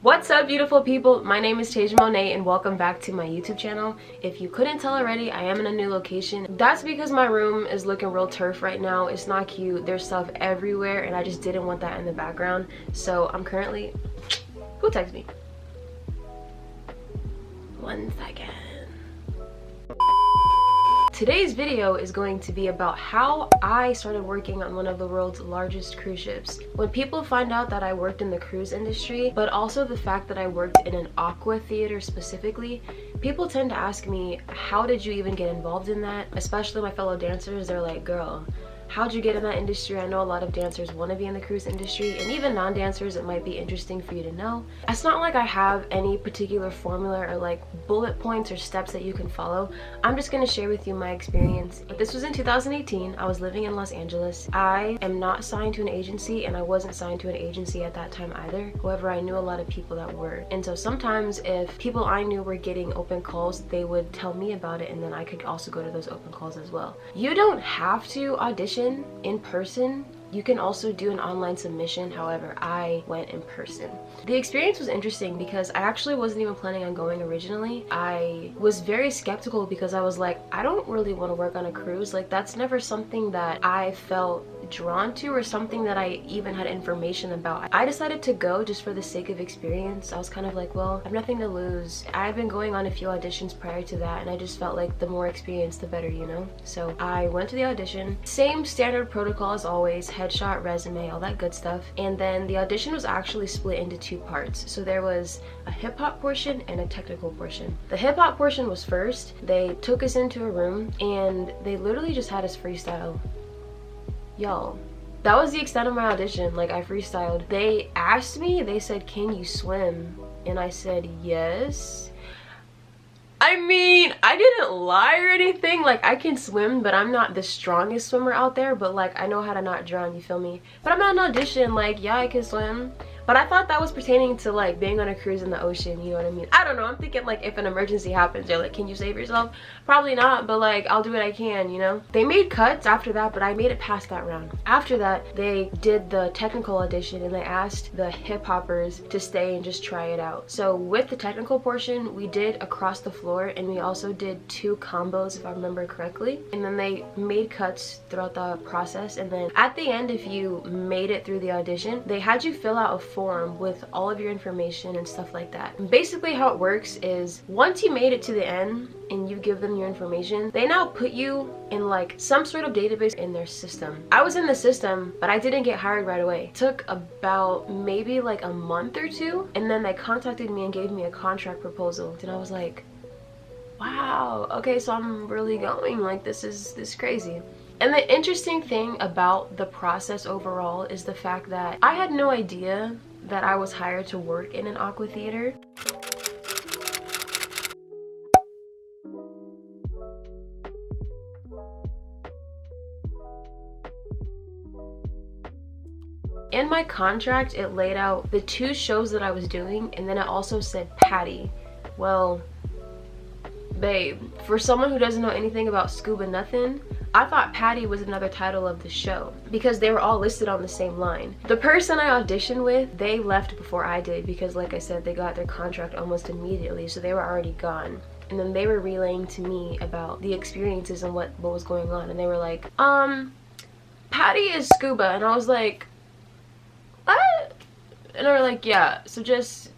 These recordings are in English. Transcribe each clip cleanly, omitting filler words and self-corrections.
What's up, beautiful people? My name is Tasia Monet and welcome back to my YouTube channel. If you couldn't tell already, I am in a new location. That's because my room is looking real turf right now. It's not cute. There's stuff everywhere and I just didn't want that in the background. So I'm currently... Who texted me? 1 second. Today's video is going to be about how I started working on one of the world's largest cruise ships. When people find out that I worked in the cruise industry, but also the fact that I worked in an aqua theater specifically, people tend to ask me, how did you even get involved in that? Especially my fellow dancers, they're like, girl, how'd you get in that industry? I know a lot of dancers want to be in the cruise industry, and even non-dancers, it might be interesting for you to know. It's not like I have any particular formula or like bullet points or steps that you can follow. I'm just going to share with you my experience. This was in 2018. I was living in Los Angeles. I am not signed to an agency, and I wasn't signed to an agency at that time either. However, I knew a lot of people that were. And so sometimes if people I knew were getting open calls, they would tell me about it, and then I could also go to those open calls as well. You don't have to audition in person. You can also do an online submission. However, I went in person. The experience was interesting because I actually wasn't even planning on going originally. I was very skeptical because I was like, I don't really want to work on a cruise. Like, that's never something that I felt drawn to or something that I even had information about. I decided to go just for the sake of experience. I was kind of like, well, I have nothing to lose. I've been going on a few auditions prior to that, and I just felt like the more experience, the better, you know? So I went to the audition. Same standard protocol as always, headshot, resume, all that good stuff. And then the audition was actually split into 2 parts. So there was a hip-hop portion and a technical portion. The hip-hop portion was first. They took us into a room and they literally just had us freestyle. Y'all, that was the extent of my audition. Like, I freestyled. They asked me, they said, can you swim? And I said, yes. I mean, I didn't lie or anything. Like, I can swim, but I'm not the strongest swimmer out there. But like, I know how to not drown, you feel me? But I'm at an audition, like, yeah, I can swim. But I thought that was pertaining to like being on a cruise in the ocean, you know what I mean? I don't know, I'm thinking like if an emergency happens, they're like, can you save yourself? Probably not, but like, I'll do what I can, you know? They made cuts after that, but I made it past that round. After that, they did the technical audition and they asked the hip hoppers to stay and just try it out. So with the technical portion, we did across the floor and we also did 2 combos if I remember correctly. And then they made cuts throughout the process, and then at the end, if you made it through the audition, they had you fill out a form with all of your information and stuff like that. And basically how it works is once you made it to the end and you give them your information, they now put you in like some sort of database in their system. I was in the system, but I didn't get hired right away. It took about maybe like a month or 2, and then they contacted me and gave me a contract proposal. And I was like, wow, okay, so I'm really going, like, this is crazy. And the interesting thing about the process overall is the fact that I had no idea that I was hired to work in an aqua theater. In my contract, it laid out the 2 shows that I was doing, and then it also said Patty. Well, babe, for someone who doesn't know anything about scuba nothing, I thought Patty was another title of the show because they were all listed on the same line. The person I auditioned with, they left before I did because, like I said, they got their contract almost immediately, so they were already gone. And then they were relaying to me about the experiences and what was going on, and they were like, Patty is scuba, and I was like, what? And they were like, yeah, so just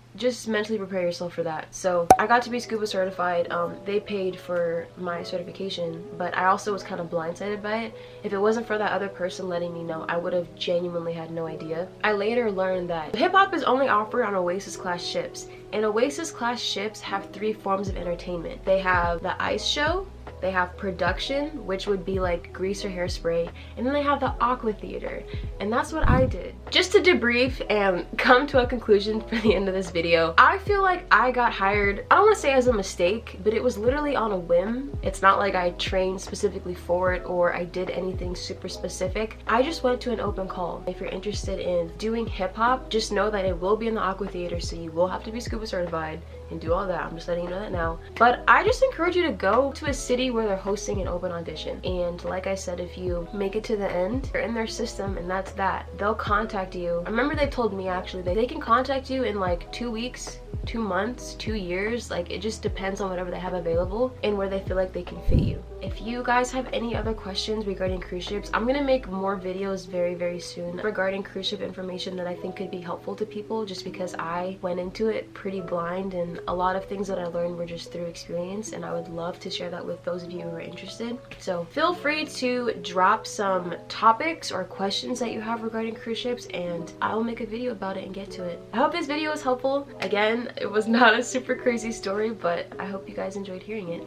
mentally prepare yourself for that. So I got to be Scuba Certified. They paid for my certification, but I also was kind of blindsided by it. If it wasn't for that other person letting me know, I would have genuinely had no idea. I later learned that hip-hop is only offered on Oasis class ships, and Oasis class ships have 3 forms of entertainment. They have the ice show, they have production, which would be like grease or hairspray, and then they have the aqua theater, and that's what I did. Just to debrief and come to a conclusion for the end of this video, I feel like I got hired, I don't want to say as a mistake, but it was literally on a whim. It's not like I trained specifically for it or I did anything super specific. I just went to an open call. If you're interested in doing hip-hop, just know that it will be in the aqua theater, so you will have to be scuba certified and do all that. I'm just letting you know that now. But I just encourage you to go to a city where they're hosting an open audition, and like I said, if you make it to the end, you're in their system, and that's that. They'll contact you. I remember they told me actually they can contact you in like 2 weeks, 2 months, 2 years. Like, it just depends on whatever they have available and where they feel like they can fit you. If you guys have any other questions regarding cruise ships, I'm gonna make more videos very soon regarding cruise ship information that I think could be helpful to people, just because I went into it pretty blind and a lot of things that I learned were just through experience, and I would love to share that with those of you who are interested. So feel free to drop some topics or questions that you have regarding cruise ships, and I will make a video about it and get to it. I hope this video was helpful. Again, it was not a super crazy story, but I hope you guys enjoyed hearing it.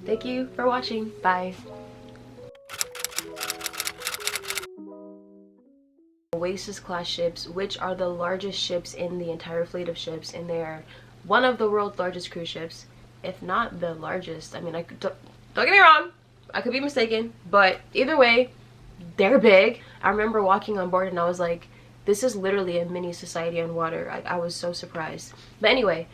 Thank you for watching. Bye. Oasis class ships, which are the largest ships in the entire fleet of ships, and they're one of the world's largest cruise ships, if not the largest. I mean, don't get me wrong, I could be mistaken, but either way, they're big. I remember walking on board and I was like, this is literally a mini society on water. I was so surprised. But anyway,